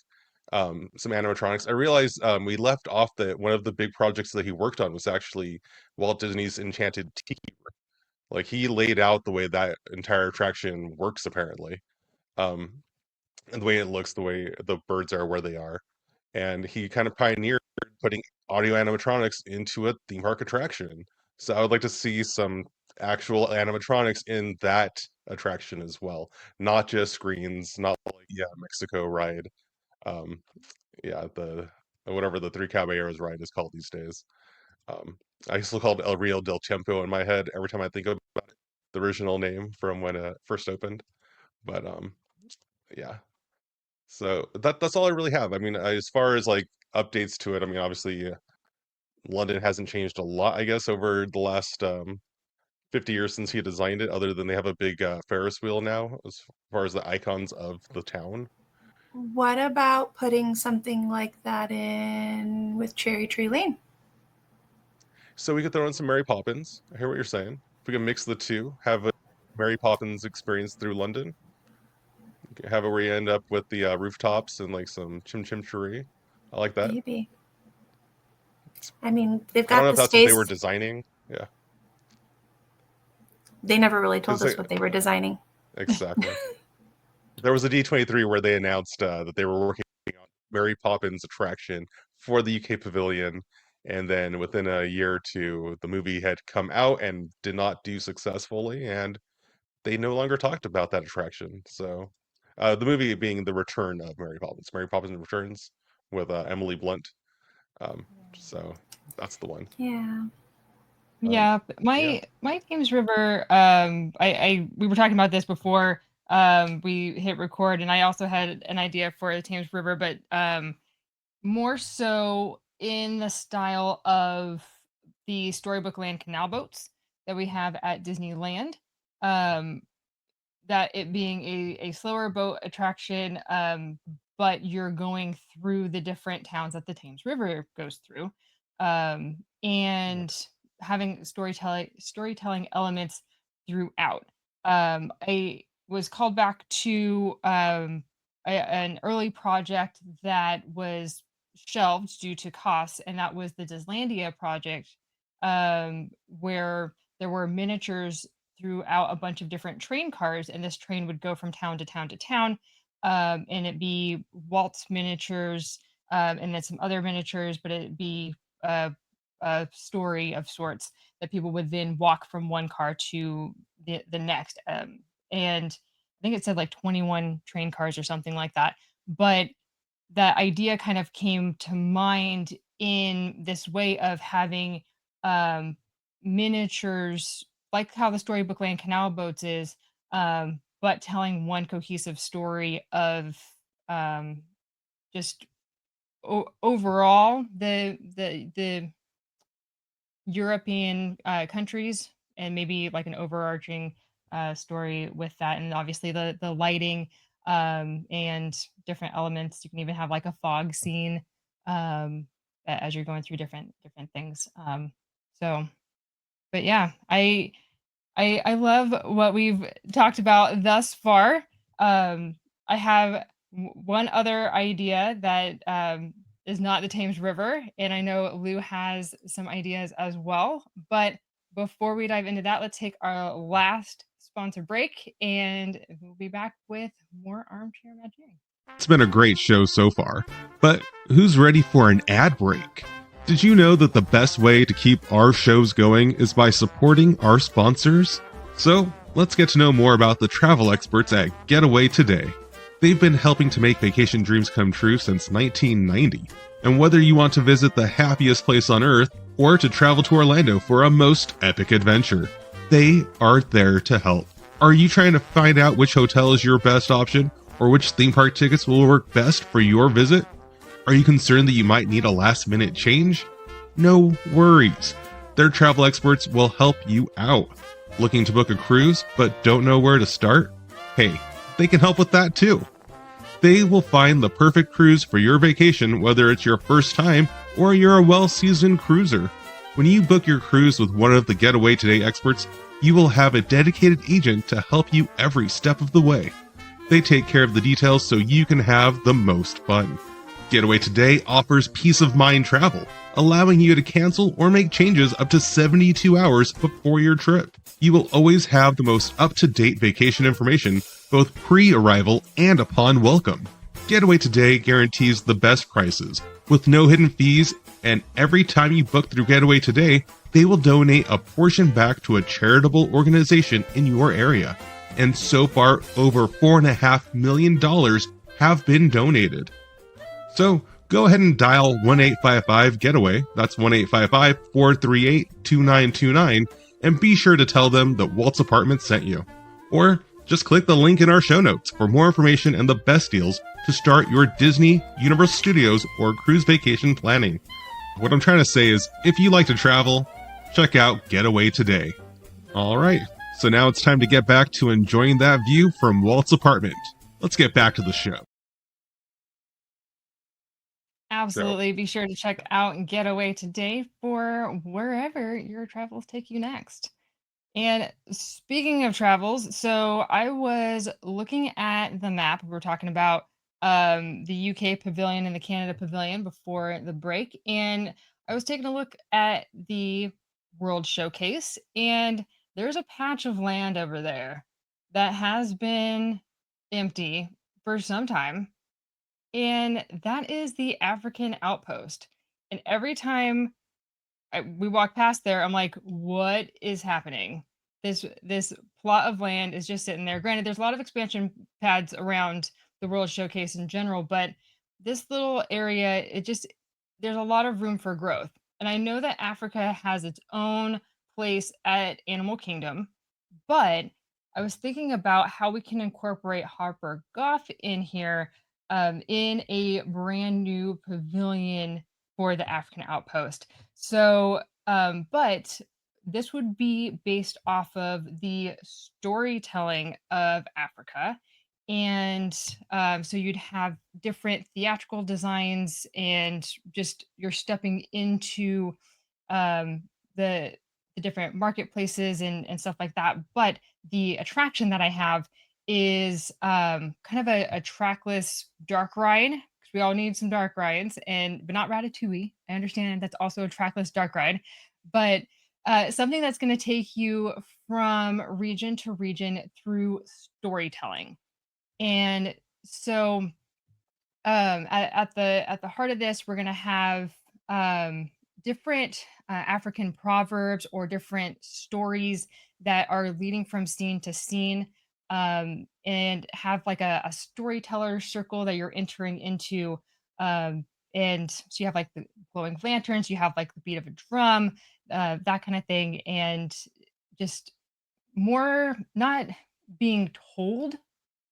Some animatronics. I realized we left off that one of the big projects that he worked on was actually Walt Disney's Enchanted Tiki. Like he laid out the way that entire attraction works apparently. And the way it looks, the way the birds are where they are. And he kind of pioneered putting audio animatronics into a theme park attraction. So I would like to see some actual animatronics in that attraction as well, not just screens, not Mexico ride. The whatever the Three Caballeros ride is called these days. I still called El Rio del Tiempo in my head every time I think about it, the original name from when it first opened. But yeah. So that's all I really have. I mean, as far as updates to it, I mean, obviously London hasn't changed a lot, I guess, over the last 50 years since he designed it, other than they have a big Ferris wheel now, as far as the icons of the town. What about putting something like that in with Cherry Tree Lane? So we could throw in some Mary Poppins. I hear what you're saying. If we can mix the two, have a Mary Poppins experience through London. Have it where you end up with the rooftops and some chim cheree. I like that. Maybe. I mean, they've I don't got know the if that's space. what they were designing. Yeah. They never really told us what they were designing. Exactly. There was a D23 where they announced that they were working on Mary Poppins attraction for the UK Pavilion, and then within a year or two, the movie had come out and did not do successfully, and they no longer talked about that attraction. So, the movie being The Return of Mary Poppins. Mary Poppins Returns with Emily Blunt. So that's the one. Yeah. Yeah, my Thames River. We were talking about this before we hit record, and I also had an idea for the Thames River, but more so in the style of the Storybook Land canal boats that we have at Disneyland. That it being a slower boat attraction, but you're going through the different towns that the Thames River goes through, and having storytelling elements throughout. I was called back to an early project that was shelved due to costs, and that was the Dislandia project, where there were miniatures throughout a bunch of different train cars, and this train would go from town to town to town, and it'd be Walt's miniatures, and then some other miniatures, but it'd be a story of sorts that people would then walk from one car to the next. And think it said like 21 train cars or something like that. But that idea kind of came to mind in this way of having miniatures, like how the Storybook Land Canal Boats is, but telling one cohesive story of just overall the European countries, and maybe like an overarching story with that, and obviously the lighting and different elements. You can even have like a fog scene as you're going through different things. So, but yeah, I love what we've talked about thus far. I have one other idea that is not the Thames River, and I know Lou has some ideas as well. But before we dive into that, let's take our last sponsor break, and we'll be back with more Armchair Imagineering. It's been a great show so far, but who's ready for an ad break? Did you know that the best way to keep our shows going is by supporting our sponsors? So, let's get to know more about the travel experts at Getaway Today. They've been helping to make vacation dreams come true since 1990. And whether you want to visit the happiest place on earth or to travel to Orlando for a most epic adventure, they are there to help. Are you trying to find out which hotel is your best option or which theme park tickets will work best for your visit? Are you concerned that you might need a last-minute change? No worries. Their travel experts will help you out. Looking to book a cruise but don't know where to start? Hey, they can help with that too. They will find the perfect cruise for your vacation, whether it's your first time or you're a well-seasoned cruiser. When you book your cruise with one of the Getaway Today experts, you will have a dedicated agent to help you every step of the way. They take care of the details so you can have the most fun. Getaway Today offers peace of mind travel, allowing you to cancel or make changes up to 72 hours before your trip. You will always have the most up-to-date vacation information, both pre-arrival and upon welcome. Getaway Today guarantees the best prices, with no hidden fees, and every time you book through Getaway Today, they will donate a portion back to a charitable organization in your area. And so far, over $4.5 million have been donated. So, go ahead and dial 1-855-GETAWAY, that's 1-855-438-2929, and be sure to tell them that Walt's Apartment sent you. Or just click the link in our show notes for more information and the best deals to start your Disney, Universal Studios, or cruise vacation planning. What I'm trying to say is, if you like to travel, check out Getaway Today. Alright, so now it's time to get back to enjoying that view from Walt's apartment. Let's get back to the show. Absolutely. Be sure to check out Getaway Today for wherever your travels take you next. And speaking of travels, so I was looking at the map. We were talking about the UK pavilion and the Canada pavilion before the break. And I was taking a look at the World Showcase, and there's a patch of land over there that has been empty for some time. And that is the African outpost. And every time we walk past there, I'm like, what is happening? This plot of land is just sitting there. Granted, there's a lot of expansion pads around the World Showcase in general, but this little area, there's a lot of room for growth. And I know that Africa has its own place at Animal Kingdom, but I was thinking about how we can incorporate Harper Goff in here in a brand new pavilion for the African outpost. So, but this would be based off of the storytelling of Africa. And so you'd have different theatrical designs, and just you're stepping into the different marketplaces and stuff like that. But the attraction that I have is kind of a trackless dark ride, because we all need some dark rides, but not Ratatouille. I understand that's also a trackless dark ride, but something that's going to take you from region to region through storytelling. And so at the heart of this, we're going to have different African proverbs or different stories that are leading from scene to scene. and have like a storyteller circle that you're entering into. And so you have like the glowing lanterns, you have like the beat of a drum, that kind of thing, and just more not being told,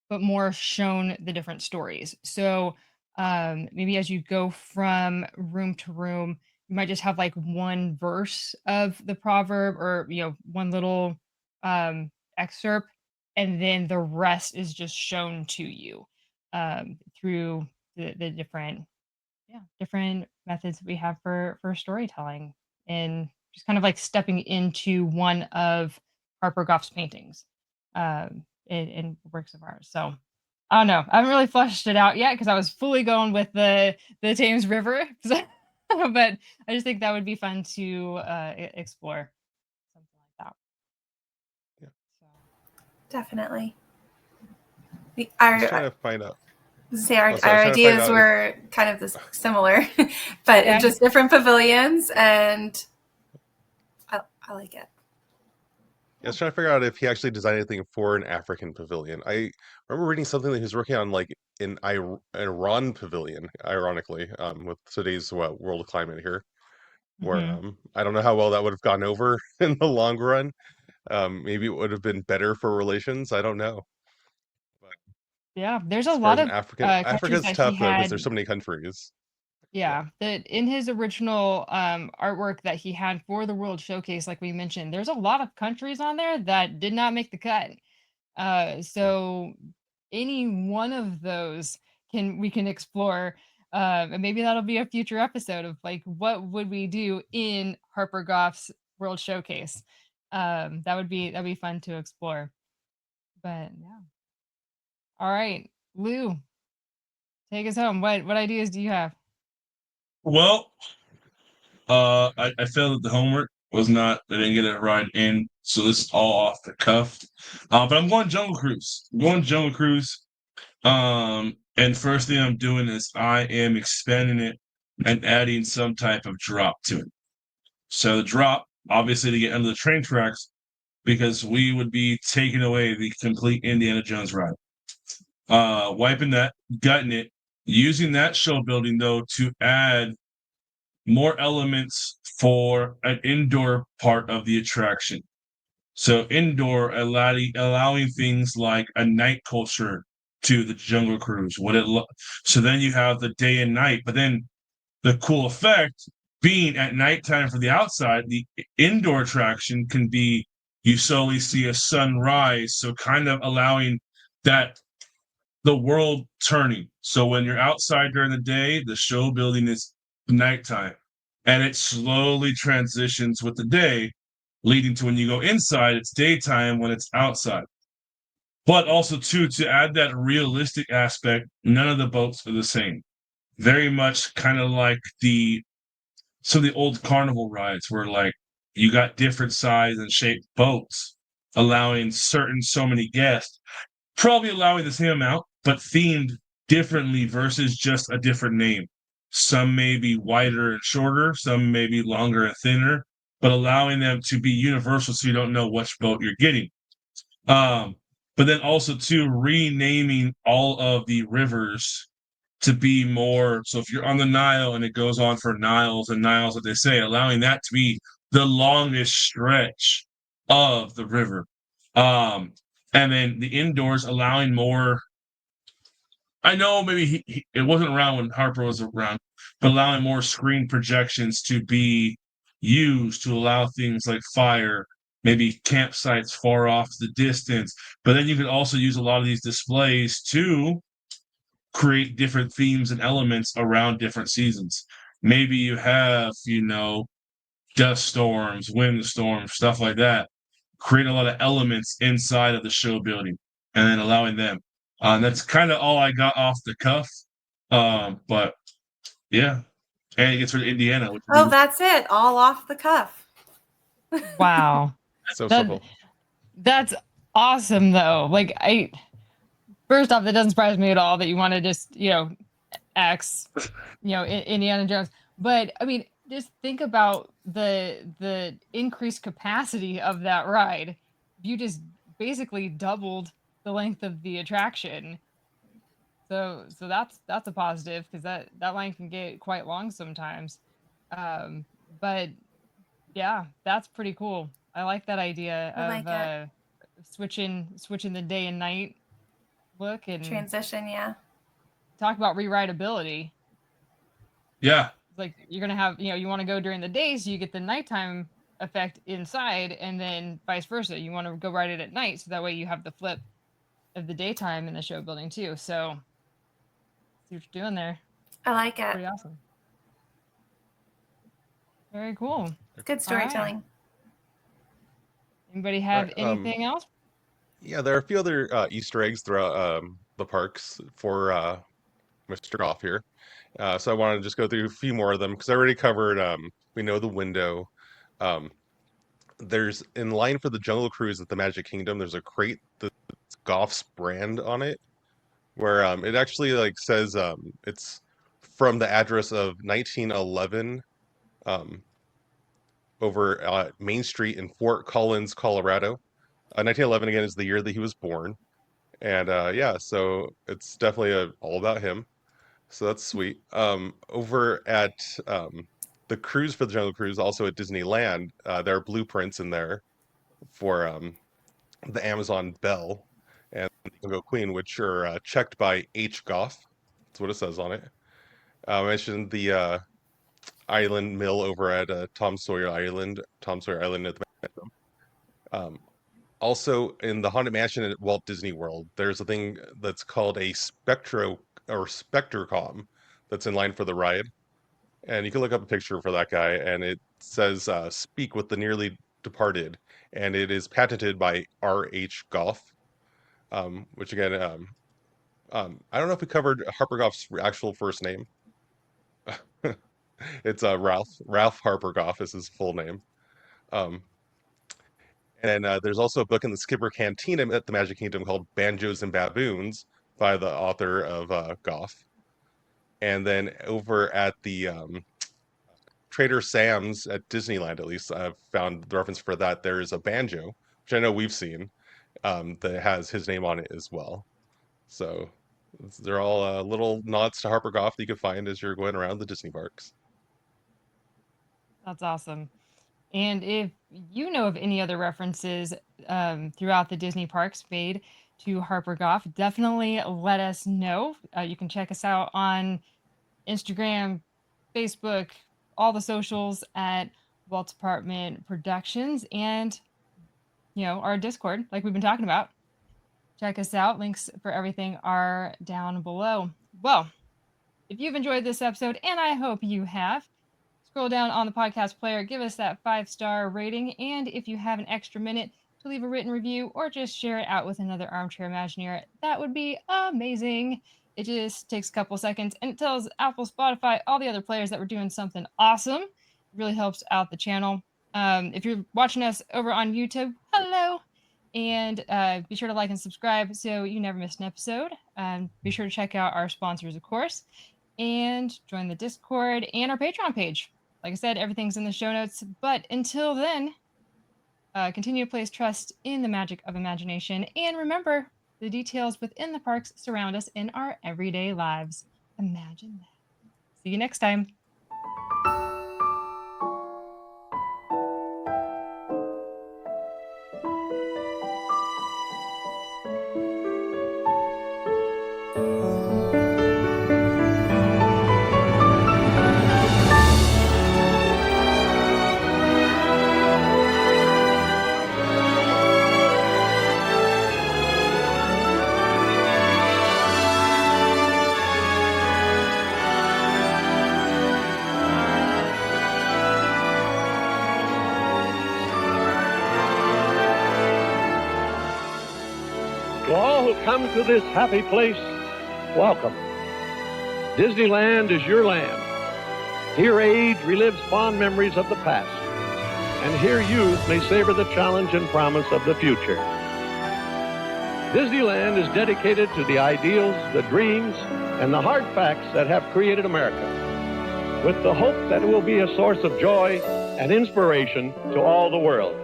but more shown the different stories. So maybe as you go from room to room, you might just have like one verse of the proverb, or one little excerpt, and then the rest is just shown to you through the different methods we have for storytelling, and just kind of like stepping into one of Harper Goff's paintings in works of art. So I don't know. I haven't really fleshed it out yet because I was fully going with the Thames River, but I just think that would be fun to explore something like that. Definitely. I was trying to find out. Our ideas were kind of similar, but just different pavilions, and I like it. I was trying to figure out if he actually designed anything for an African pavilion. I remember reading something that he was working on, like an Iran pavilion, ironically, with today's world climate here, where I don't know how well that would have gone over in the long run. Maybe it would have been better for relations. I don't know. Yeah, there's a As far lot as of Africa's that tough he though, because had. there's so many countries. Yeah, that in his original artwork that he had for the World Showcase, like we mentioned, there's a lot of countries on there that did not make the cut. So any one of those we can explore, and maybe that'll be a future episode of like what would we do in Harper Goff's World Showcase. That'd be fun to explore. But yeah. All right, Lou, take us home. What ideas do you have? Well, I felt that the homework was not. I didn't get it right in, so this is all off the cuff. But I'm going Jungle Cruise. I'm going Jungle Cruise. And first thing I'm doing is I am expanding it and adding some type of drop to it. So the drop, obviously, to get under the train tracks, because we would be taking away the complete Indiana Jones ride. Wiping that, gutting it, using that show building though to add more elements for an indoor part of the attraction. So indoor, allowing things like a night culture to the Jungle Cruise. So then you have the day and night, but then the cool effect being at nighttime for the outside, the indoor attraction can be you slowly see a sunrise. So kind of allowing that the world turning. So when you're outside during the day, the show building is nighttime, and it slowly transitions with the day, leading to when you go inside, it's daytime when it's outside. But also too, to add that realistic aspect, none of the boats are the same. Very much kind of like some of the old carnival rides where like you got different size and shaped boats, allowing so many guests, probably allowing the same amount, but themed differently versus just a different name. Some may be wider and shorter, some may be longer and thinner, but allowing them to be universal so you don't know which boat you're getting. But then also too, renaming all of the rivers to be more. So if you're on the Nile and it goes on for Niles and Niles, what they say, allowing that to be the longest stretch of the river. And then the indoors allowing more. I know maybe it wasn't around when Harper was around, but allowing more screen projections to be used to allow things like fire, maybe campsites far off the distance. But then you could also use a lot of these displays to create different themes and elements around different seasons. Maybe you have, dust storms, wind storms, stuff like that. Create a lot of elements inside of the show building and then allowing them. That's kind of all I got off the cuff. But yeah. And it gets rid of Indiana. That's it. All off the cuff. Wow. So simple. That's awesome though. Like first off, that doesn't surprise me at all that you want to just, X, Indiana Jones. But I mean, just think about the increased capacity of that ride. You just basically doubled the length of the attraction. So that's a positive, because that line can get quite long sometimes. But yeah, that's pretty cool. I like that idea of switching the day and night look and transition. Yeah. Talk about rewritability. Yeah. Like you're gonna have, you want to go during the day, so you get the nighttime effect inside, and then vice versa. You want to go ride it at night, so that way you have the flip of the daytime in the show building too. So see what you're doing there. I like it. Pretty awesome. Very cool. Good storytelling. Right. Anybody have anything else? Yeah, there are a few other Easter eggs throughout the parks for Mr. Goff here. So I want to just go through a few more of them, because I already covered, we know the window. There's, in line for the Jungle Cruise at the Magic Kingdom, there's a crate that's Goff's brand on it, where it actually like says it's from the address of 1911 over Main Street in Fort Collins, Colorado. 1911 again is the year that he was born, and yeah, so it's definitely all about him. So that's sweet. Over at the cruise for the Jungle Cruise, also at Disneyland, there are blueprints in there for the Amazon Belle and the Jungle Queen, which are checked by H. Goff. That's what it says on it. I mentioned the island mill over at Tom Sawyer Island at the Kingdom. Also, in the Haunted Mansion at Walt Disney World, there's a thing that's called a Spectracom that's in line for the ride. And you can look up a picture for that guy, and it says "Speak with the Nearly Departed," and it is patented by R.H. Goff, which again, I don't know if we covered Harper Goff's actual first name. It's Ralph Harper Goff is his full name. And there's also a book in the Skipper Cantina at the Magic Kingdom called Banjos and Baboons by the author of Goff. And then over at the Trader Sam's at Disneyland, at least I've found the reference for that. There is a banjo, which I know we've seen, that has his name on it as well. So they're all little nods to Harper Goff that you can find as you're going around the Disney parks. That's awesome. And if you know of any other references throughout the Disney parks made to Harper Goff, definitely let us know. You can check us out on Instagram, Facebook, all the socials at Walt's Apartment Productions, and our Discord, like we've been talking about. Check us out. Links for everything are down below. Well, if you've enjoyed this episode, and I hope you have, scroll down on the podcast player, give us that 5-star rating, and if you have an extra minute to leave a written review or just share it out with another armchair Imagineer, that would be amazing. It just takes a couple seconds, and it tells Apple, Spotify, all the other players that we're doing something awesome. It really helps out the channel. If you're watching us over on YouTube, hello! And be sure to like and subscribe so you never miss an episode. Be sure to check out our sponsors, of course, and join the Discord and our Patreon page. Like I said, everything's in the show notes. But until then, continue to place trust in the magic of imagination. And remember, the details within the parks surround us in our everyday lives. Imagine that. See you next time. Come to this happy place, welcome. Disneyland is your land. Here age relives fond memories of the past, and here youth may savor the challenge and promise of the future. Disneyland is dedicated to the ideals, the dreams, and the hard facts that have created America, with the hope that it will be a source of joy and inspiration to all the world.